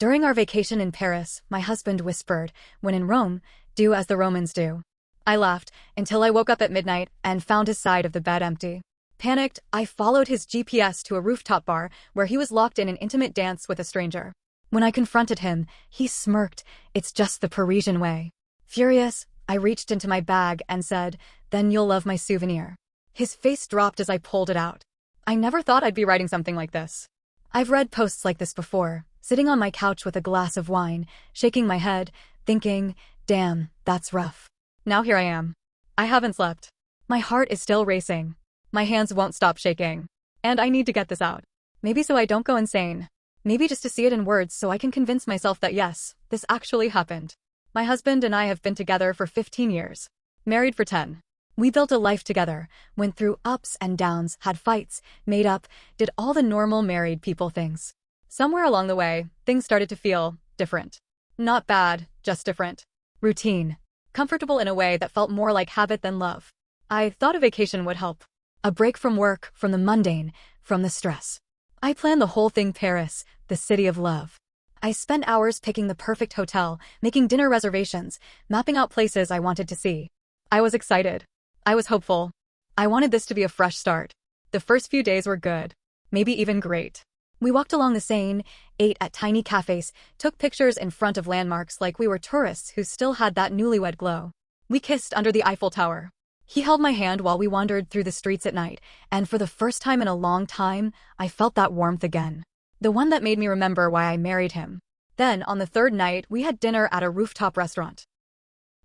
During our vacation in Paris, my husband whispered, "When in Rome, do as the Romans do." I laughed until I woke up at midnight and found his side of the bed empty. Panicked, I followed his GPS to a rooftop bar where he was locked in an intimate dance with a stranger. When I confronted him, he smirked. "It's just the Parisian way." Furious, I reached into my bag and said, "Then you'll love my souvenir." His face dropped as I pulled it out. I never thought I'd be writing something like this. I've read posts like this before, sitting on my couch with a glass of wine, shaking my head, thinking, damn, that's rough. Now here I am. I haven't slept. My heart is still racing. My hands won't stop shaking. And I need to get this out. Maybe so I don't go insane. Maybe just to see it in words so I can convince myself that yes, this actually happened. My husband and I have been together for 15 years. Married for 10. We built a life together, went through ups and downs, had fights, made up, did all the normal married people things. Somewhere along the way, things started to feel different. Not bad, just different. Routine. Comfortable in a way that felt more like habit than love. I thought a vacation would help. A break from work, from the mundane, from the stress. I planned the whole thing Paris, the city of love. I spent hours picking the perfect hotel, making dinner reservations, mapping out places I wanted to see. I was excited. I was hopeful. I wanted this to be a fresh start. The first few days were good. Maybe even great. We walked along the Seine, ate at tiny cafes, took pictures in front of landmarks like we were tourists who still had that newlywed glow. We kissed under the Eiffel Tower. He held my hand while we wandered through the streets at night, and for the first time in a long time, I felt that warmth again. The one that made me remember why I married him. Then, on the third night, we had dinner at a rooftop restaurant.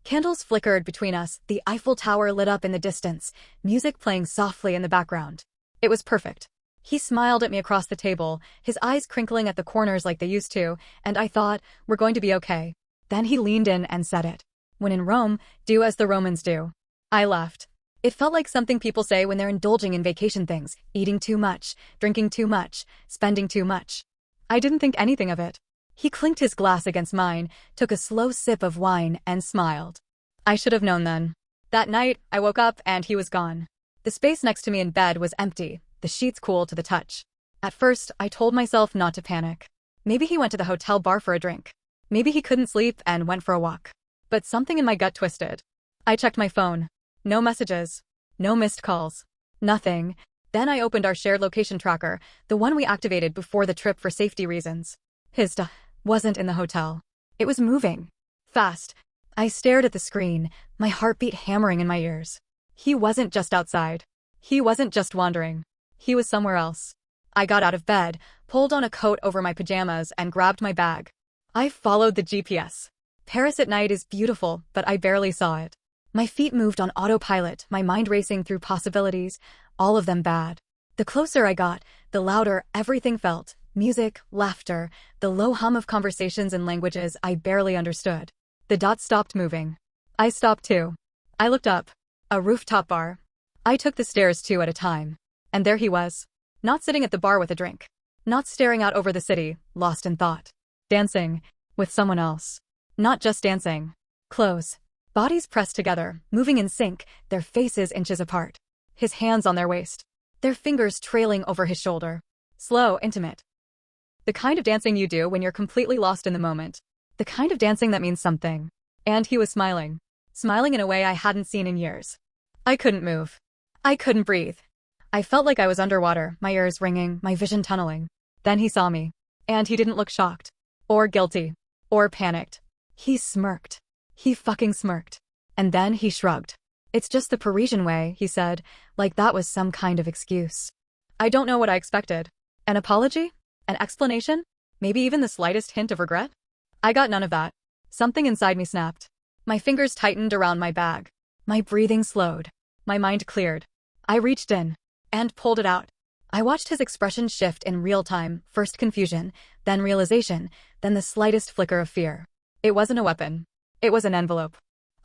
Candles flickered between us, the Eiffel Tower lit up in the distance, music playing softly in the background. It was perfect. He smiled at me across the table, his eyes crinkling at the corners like they used to, and I thought, we're going to be okay. Then he leaned in and said it. "When in Rome, do as the Romans do." I laughed. It felt like something people say when they're indulging in vacation things, eating too much, drinking too much, spending too much. I didn't think anything of it. He clinked his glass against mine, took a slow sip of wine, and smiled. I should have known then. That night, I woke up and he was gone. The space next to me in bed was empty, the sheets cool to the touch. At first, I told myself not to panic. Maybe he went to the hotel bar for a drink. Maybe he couldn't sleep and went for a walk. But something in my gut twisted. I checked my phone. No messages. No missed calls. Nothing. Then I opened our shared location tracker, the one we activated before the trip for safety reasons. His stuff wasn't in the hotel. It was moving. Fast. I stared at the screen, my heartbeat hammering in my ears. He wasn't just outside. He wasn't just wandering. He was somewhere else. I got out of bed, pulled on a coat over my pajamas, and grabbed my bag. I followed the GPS. Paris at night is beautiful, but I barely saw it. My feet moved on autopilot, my mind racing through possibilities, all of them bad. The closer I got, the louder everything felt. Music, laughter, the low hum of conversations in languages I barely understood. The dots stopped moving. I stopped too. I looked up. A rooftop bar. I took the stairs 2 at a time. And there he was. Not sitting at the bar with a drink. Not staring out over the city, lost in thought. Dancing. With someone else. Not just dancing. Close. Bodies pressed together, moving in sync, their faces inches apart. His hands on their waist. Their fingers trailing over his shoulder. Slow, intimate. The kind of dancing you do when you're completely lost in the moment. The kind of dancing that means something. And he was smiling. Smiling in a way I hadn't seen in years. I couldn't move. I couldn't breathe. I felt like I was underwater, my ears ringing, my vision tunneling. Then he saw me. And he didn't look shocked. Or guilty. Or panicked. He smirked. He fucking smirked. And then he shrugged. "It's just the Parisian way," he said, like that was some kind of excuse. I don't know what I expected. An apology? An explanation? Maybe even the slightest hint of regret? I got none of that. Something inside me snapped. My fingers tightened around my bag. My breathing slowed. My mind cleared. I reached in and pulled it out. I watched his expression shift in real time, first confusion, then realization, then the slightest flicker of fear. It wasn't a weapon. It was an envelope.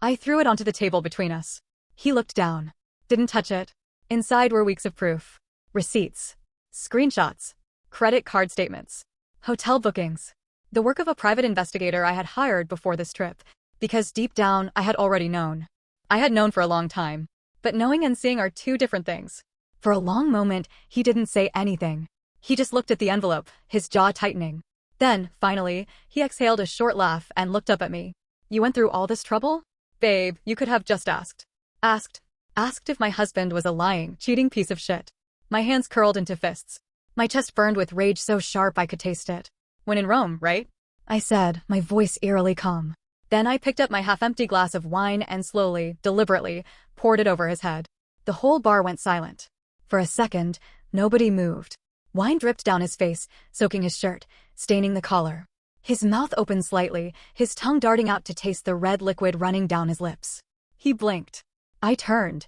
I threw it onto the table between us. He looked down. Didn't touch it. Inside were weeks of proof. Receipts. Screenshots. Credit card statements. Hotel bookings. The work of a private investigator I had hired before this trip, because deep down I had already known. I had known for a long time. But knowing and seeing are two different things. For a long moment, he didn't say anything. He just looked at the envelope, his jaw tightening. Then, finally, he exhaled a short laugh and looked up at me. You went through all this trouble? Babe, you could have just asked. Asked. Asked if my husband was a lying, cheating piece of shit. My hands curled into fists. My chest burned with rage so sharp I could taste it. When in Rome, right? I said, my voice eerily calm. Then I picked up my half-empty glass of wine and slowly, deliberately, poured it over his head. The whole bar went silent. For a second, nobody moved. Wine dripped down his face, soaking his shirt, staining the collar. His mouth opened slightly, his tongue darting out to taste the red liquid running down his lips. He blinked. I turned.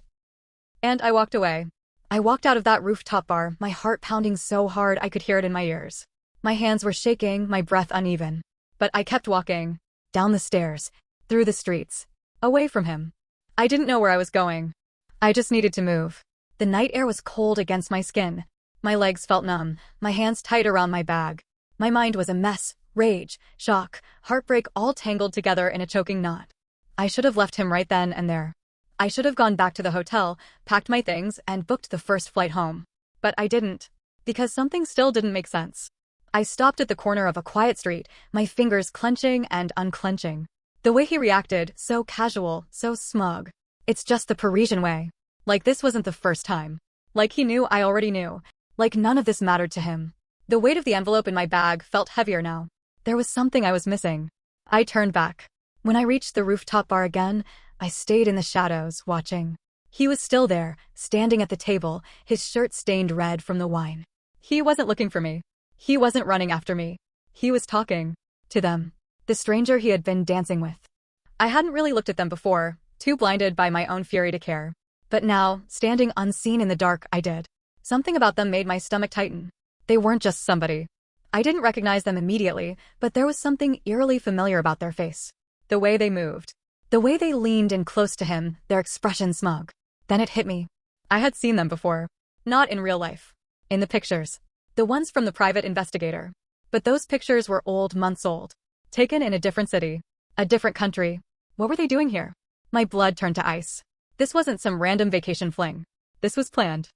And I walked away. I walked out of that rooftop bar, my heart pounding so hard I could hear it in my ears. My hands were shaking, my breath uneven. But I kept walking. Down the stairs. Through the streets. Away from him. I didn't know where I was going. I just needed to move. The night air was cold against my skin. My legs felt numb, my hands tight around my bag. My mind was a mess, rage, shock, heartbreak all tangled together in a choking knot. I should have left him right then and there. I should have gone back to the hotel, packed my things, and booked the first flight home. But I didn't. Because something still didn't make sense. I stopped at the corner of a quiet street, my fingers clenching and unclenching. The way he reacted, so casual, so smug. It's just the Parisian way. Like this wasn't the first time. Like he knew I already knew. Like none of this mattered to him. The weight of the envelope in my bag felt heavier now. There was something I was missing. I turned back. When I reached the rooftop bar again, I stayed in the shadows, watching. He was still there, standing at the table, his shirt stained red from the wine. He wasn't looking for me. He wasn't running after me. He was talking. To them. The stranger he had been dancing with. I hadn't really looked at them before, too blinded by my own fury to care. But now, standing unseen in the dark, I did. Something about them made my stomach tighten. They weren't just somebody. I didn't recognize them immediately, but there was something eerily familiar about their face. The way they moved. The way they leaned in close to him, their expression smug. Then it hit me. I had seen them before. Not in real life. In the pictures. The ones from the private investigator. But those pictures were old, months old. Taken in a different city. A different country. What were they doing here? My blood turned to ice. This wasn't some random vacation fling. This was planned.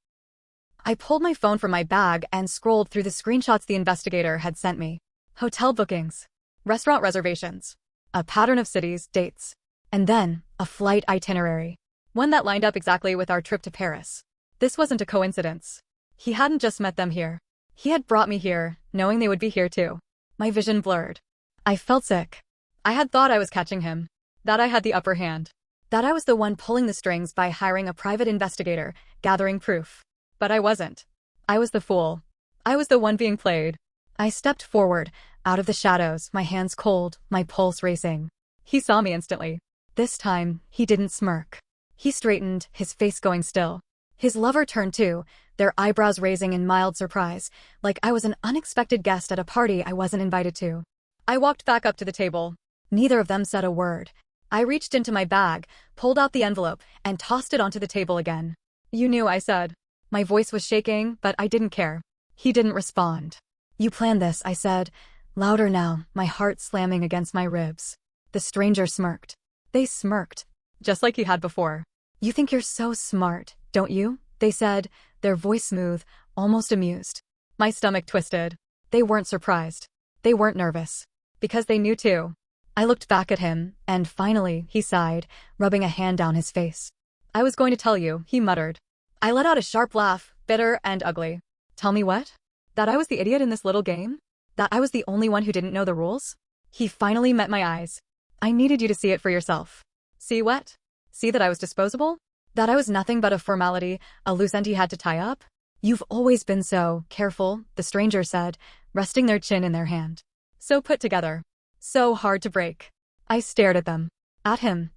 I pulled my phone from my bag and scrolled through the screenshots the investigator had sent me. Hotel bookings. Restaurant reservations. A pattern of cities, dates. And then, a flight itinerary. One that lined up exactly with our trip to Paris. This wasn't a coincidence. He hadn't just met them here. He had brought me here, knowing they would be here too. My vision blurred. I felt sick. I had thought I was catching him. That I had the upper hand. That I was the one pulling the strings by hiring a private investigator, gathering proof. But I wasn't. I was the fool. I was the one being played. I stepped forward, out of the shadows, my hands cold, my pulse racing. He saw me instantly. This time, he didn't smirk. He straightened, his face going still. His lover turned too, their eyebrows raising in mild surprise, like I was an unexpected guest at a party I wasn't invited to. I walked back up to the table. Neither of them said a word. I reached into my bag, pulled out the envelope, and tossed it onto the table again. You knew, I said. My voice was shaking, but I didn't care. He didn't respond. You planned this, I said, louder now, my heart slamming against my ribs. The stranger smirked. They smirked, just like he had before. You think you're so smart, don't you? They said, their voice smooth, almost amused. My stomach twisted. They weren't surprised. They weren't nervous. Because they knew too. I looked back at him, and finally, he sighed, rubbing a hand down his face. I was going to tell you, he muttered. I let out a sharp laugh, bitter and ugly. Tell me what? That I was the idiot in this little game? That I was the only one who didn't know the rules? He finally met my eyes. I needed you to see it for yourself. See what? See that I was disposable? That I was nothing but a formality, a loose end he had to tie up? You've always been so careful, the stranger said, resting their chin in their hand. So put together. So hard to break. I stared at them. At him.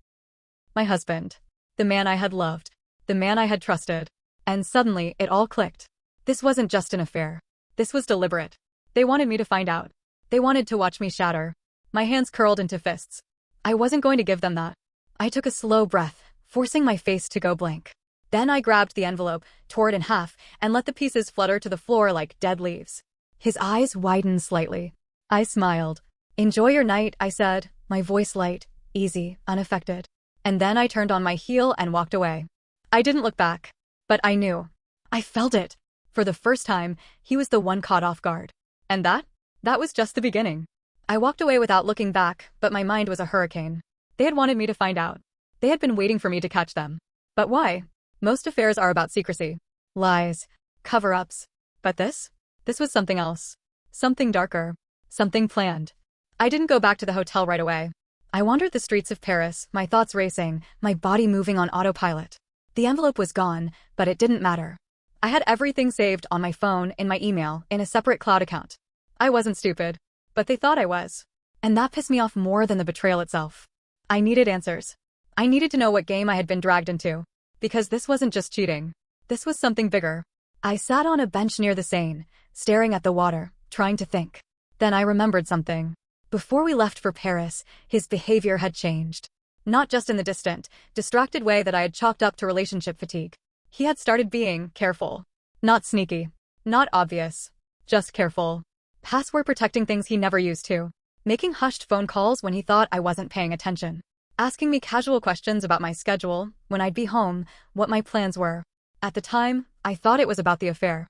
My husband. The man I had loved. The man I had trusted. And suddenly, it all clicked. This wasn't just an affair. This was deliberate. They wanted me to find out. They wanted to watch me shatter. My hands curled into fists. I wasn't going to give them that. I took a slow breath, forcing my face to go blank. Then I grabbed the envelope, tore it in half, and let the pieces flutter to the floor like dead leaves. His eyes widened slightly. I smiled. Enjoy your night, I said, my voice light, easy, unaffected. And then I turned on my heel and walked away. I didn't look back. But I knew. I felt it. For the first time, he was the one caught off guard. And that? That was just the beginning. I walked away without looking back, but my mind was a hurricane. They had wanted me to find out. They had been waiting for me to catch them. But why? Most affairs are about secrecy, lies, cover-ups. But this? This was something else. Something darker. Something planned. I didn't go back to the hotel right away. I wandered the streets of Paris, my thoughts racing, my body moving on autopilot. The envelope was gone, but it didn't matter. I had everything saved on my phone, in my email, in a separate cloud account. I wasn't stupid, but they thought I was. And that pissed me off more than the betrayal itself. I needed answers. I needed to know what game I had been dragged into. Because this wasn't just cheating. This was something bigger. I sat on a bench near the Seine, staring at the water, trying to think. Then I remembered something. Before we left for Paris, his behavior had changed. Not just in the distant, distracted way that I had chalked up to relationship fatigue. He had started being careful. Not sneaky. Not obvious. Just careful. Password protecting things he never used to. Making hushed phone calls when he thought I wasn't paying attention. Asking me casual questions about my schedule, when I'd be home, what my plans were. At the time, I thought it was about the affair.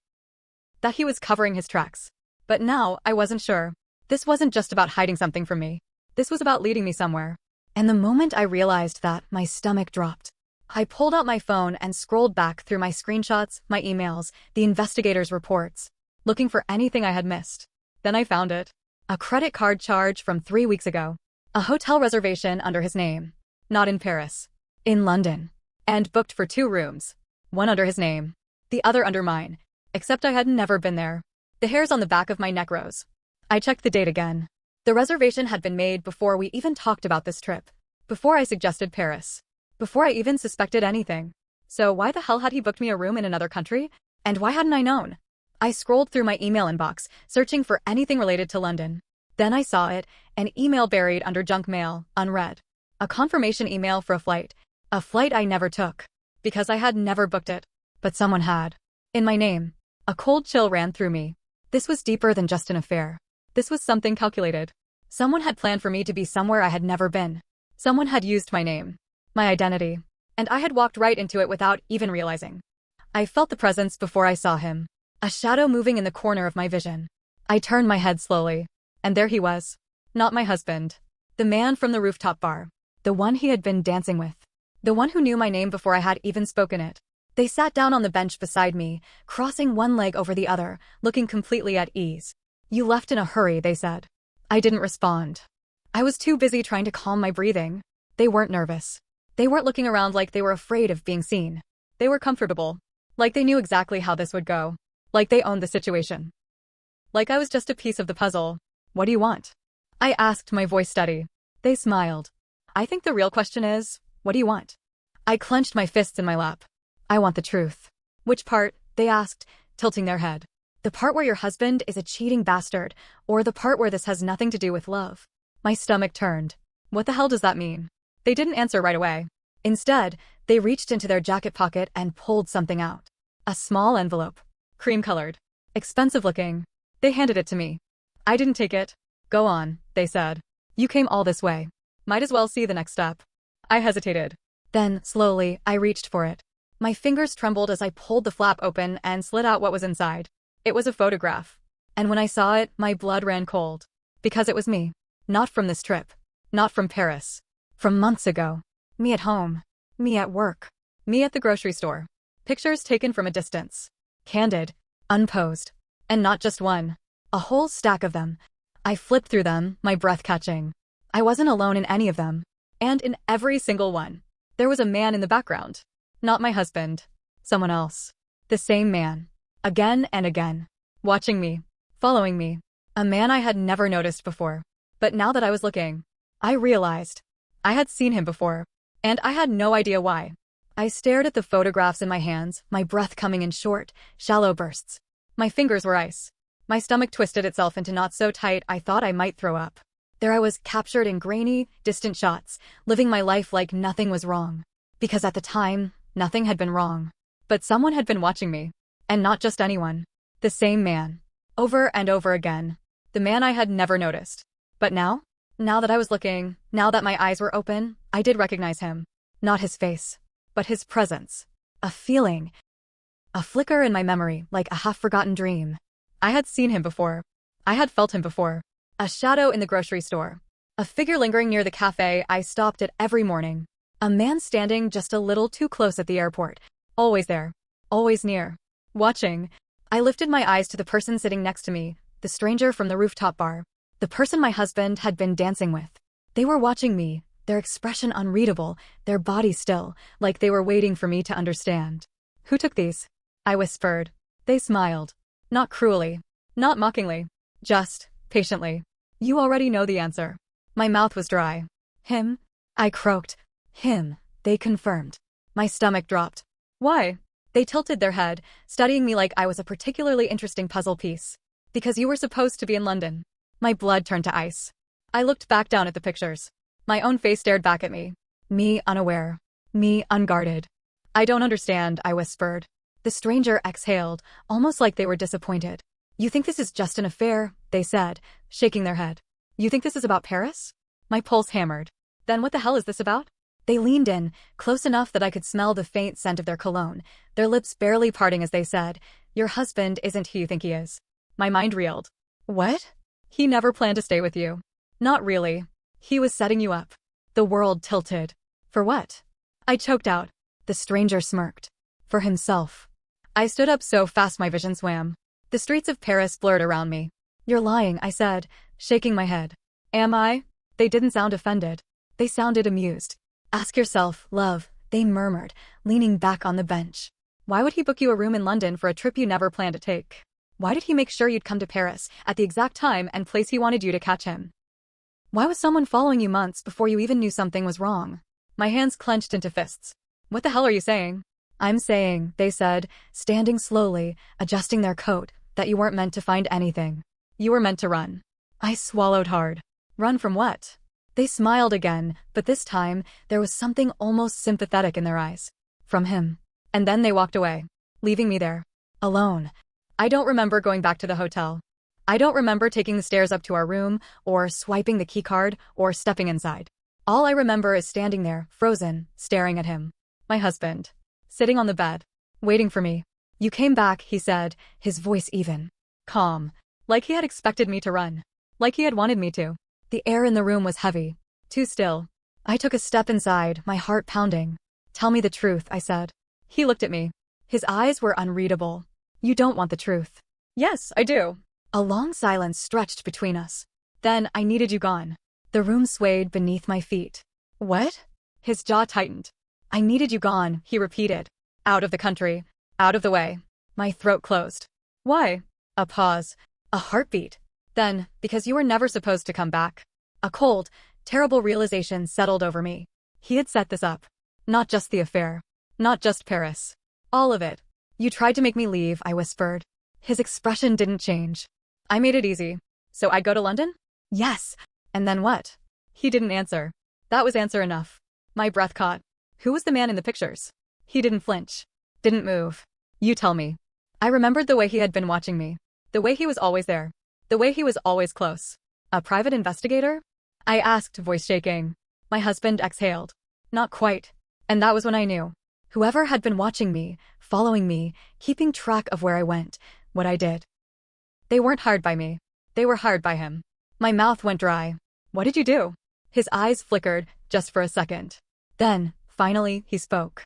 That he was covering his tracks. But now, I wasn't sure. This wasn't just about hiding something from me. This was about leading me somewhere. And the moment I realized that, my stomach dropped. I pulled out my phone and scrolled back through my screenshots, my emails, the investigators' reports, looking for anything I had missed. Then I found it. A credit card charge from 3 weeks ago. A hotel reservation under his name. Not in Paris. In London. And booked for 2 rooms. One under his name. The other under mine. Except I had never been there. The hairs on the back of my neck rose. I checked the date again. The reservation had been made before we even talked about this trip. Before I suggested Paris. Before I even suspected anything. So why the hell had he booked me a room in another country? And why hadn't I known? I scrolled through my email inbox, searching for anything related to London. Then I saw it, an email buried under junk mail, unread. A confirmation email for a flight. A flight I never took. Because I had never booked it. But someone had. In my name. A cold chill ran through me. This was deeper than just an affair. This was something calculated. Someone had planned for me to be somewhere I had never been. Someone had used my name. My identity. And I had walked right into it without even realizing. I felt the presence before I saw him. A shadow moving in the corner of my vision. I turned my head slowly. And there he was. Not my husband. The man from the rooftop bar. The one he had been dancing with. The one who knew my name before I had even spoken it. They sat down on the bench beside me, crossing one leg over the other, looking completely at ease. You left in a hurry, they said. I didn't respond. I was too busy trying to calm my breathing. They weren't nervous. They weren't looking around like they were afraid of being seen. They were comfortable. Like they knew exactly how this would go. Like they owned the situation. Like I was just a piece of the puzzle. What do you want? I asked, my voice steady. They smiled. I think the real question is, what do you want? I clenched my fists in my lap. I want the truth. Which part? They asked, tilting their head. The part where your husband is a cheating bastard, or the part where this has nothing to do with love? My stomach turned. What the hell does that mean? They didn't answer right away. Instead, they reached into their jacket pocket and pulled something out. A small envelope. Cream-colored. Expensive-looking. They handed it to me. I didn't take it. Go on, they said. You came all this way. Might as well see the next step. I hesitated. Then, slowly, I reached for it. My fingers trembled as I pulled the flap open and slid out what was inside. It was a photograph. And when I saw it, my blood ran cold. Because it was me. Not from this trip. Not from Paris. From months ago. Me at home. Me at work. Me at the grocery store. Pictures taken from a distance. Candid. Unposed. And not just one. A whole stack of them. I flipped through them, my breath catching. I wasn't alone in any of them. And in every single one. There was a man in the background. Not my husband. Someone else. The same man. Again and again. Watching me. Following me. A man I had never noticed before. But now that I was looking, I realized. I had seen him before. And I had no idea why. I stared at the photographs in my hands, my breath coming in short, shallow bursts. My fingers were ice. My stomach twisted itself into knots so tight I thought I might throw up. There I was, captured in grainy, distant shots, living my life like nothing was wrong. Because at the time, nothing had been wrong. But someone had been watching me. And not just anyone. The same man. Over and over again. The man I had never noticed. But now? Now that I was looking, now that my eyes were open, I did recognize him. Not his face. But his presence. A feeling. A flicker in my memory, like a half-forgotten dream. I had seen him before. I had felt him before. A shadow in the grocery store. A figure lingering near the cafe I stopped at every morning. A man standing just a little too close at the airport. Always there. Always near. Watching. I lifted my eyes to the person sitting next to me, the stranger from the rooftop bar. The person my husband had been dancing with. They were watching me, their expression unreadable, their body still, like they were waiting for me to understand. Who took these? I whispered. They smiled. Not cruelly. Not mockingly. Just, patiently. You already know the answer. My mouth was dry. Him? I croaked. Him, they confirmed. My stomach dropped. Why? They tilted their head, studying me like I was a particularly interesting puzzle piece. Because you were supposed to be in London. My blood turned to ice. I looked back down at the pictures. My own face stared back at me. Me unaware. Me unguarded. I don't understand, I whispered. The stranger exhaled, almost like they were disappointed. You think this is just an affair, they said, shaking their head. You think this is about Paris? My pulse hammered. Then what the hell is this about? They leaned in, close enough that I could smell the faint scent of their cologne, their lips barely parting as they said, Your husband isn't who you think he is. My mind reeled. What? He never planned to stay with you. Not really. He was setting you up. The world tilted. For what? I choked out. The stranger smirked. For himself. I stood up so fast my vision swam. The streets of Paris blurred around me. You're lying, I said, shaking my head. Am I? They didn't sound offended. They sounded amused. Ask yourself, love, they murmured, leaning back on the bench. Why would he book you a room in London for a trip you never planned to take? Why did he make sure you'd come to Paris at the exact time and place he wanted you to catch him? Why was someone following you months before you even knew something was wrong? My hands clenched into fists. What the hell are you saying? I'm saying, they said, standing slowly, adjusting their coat, that you weren't meant to find anything. You were meant to run. I swallowed hard. Run from what? They smiled again, but this time, there was something almost sympathetic in their eyes. From him. And then they walked away, leaving me there. Alone. I don't remember going back to the hotel. I don't remember taking the stairs up to our room, or swiping the keycard, or stepping inside. All I remember is standing there, frozen, staring at him. My husband. Sitting on the bed. Waiting for me. You came back, he said, his voice even. Calm. Like he had expected me to run. Like he had wanted me to. The air in the room was heavy. Too still. I took a step inside, my heart pounding. Tell me the truth, I said. He looked at me. His eyes were unreadable. You don't want the truth. Yes, I do. A long silence stretched between us. Then I needed you gone. The room swayed beneath my feet. What? His jaw tightened. I needed you gone, he repeated. Out of the country. Out of the way. My throat closed. Why? A pause. A heartbeat. Then, because you were never supposed to come back. A cold, terrible realization settled over me. He had set this up. Not just the affair. Not just Paris. All of it. You tried to make me leave, I whispered. His expression didn't change. I made it easy. So I'd go to London? Yes. And then what? He didn't answer. That was answer enough. My breath caught. Who was the man in the pictures? He didn't flinch. Didn't move. You tell me. I remembered the way he had been watching me. The way he was always there. The way he was always close. A private investigator? I asked, voice shaking. My husband exhaled. Not quite. And that was when I knew. Whoever had been watching me, following me, keeping track of where I went, what I did. They weren't hired by me. They were hired by him. My mouth went dry. What did you do? His eyes flickered, just for a second. Then, finally, he spoke.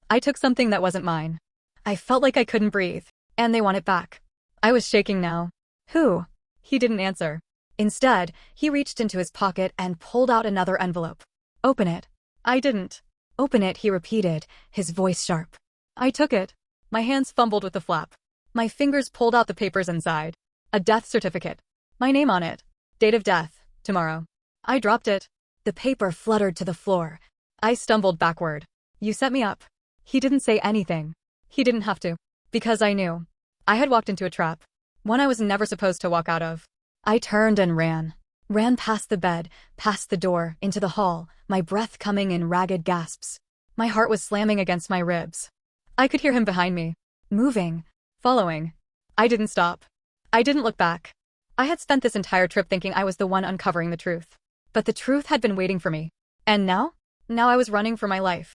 I took something that wasn't mine. I felt like I couldn't breathe, and they want it back. I was shaking now. Who? He didn't answer. Instead, he reached into his pocket and pulled out another envelope. Open it. I didn't. Open it, he repeated, his voice sharp. I took it. My hands fumbled with the flap. My fingers pulled out the papers inside. A death certificate. My name on it. Date of death, tomorrow. I dropped it. The paper fluttered to the floor. I stumbled backward. You set me up. He didn't say anything. He didn't have to. Because I knew. I had walked into a trap. One I was never supposed to walk out of. I turned and ran. Ran past the bed, past the door, into the hall, my breath coming in ragged gasps. My heart was slamming against my ribs. I could hear him behind me. Moving. Following. I didn't stop. I didn't look back. I had spent this entire trip thinking I was the one uncovering the truth. But the truth had been waiting for me. And now? Now I was running for my life.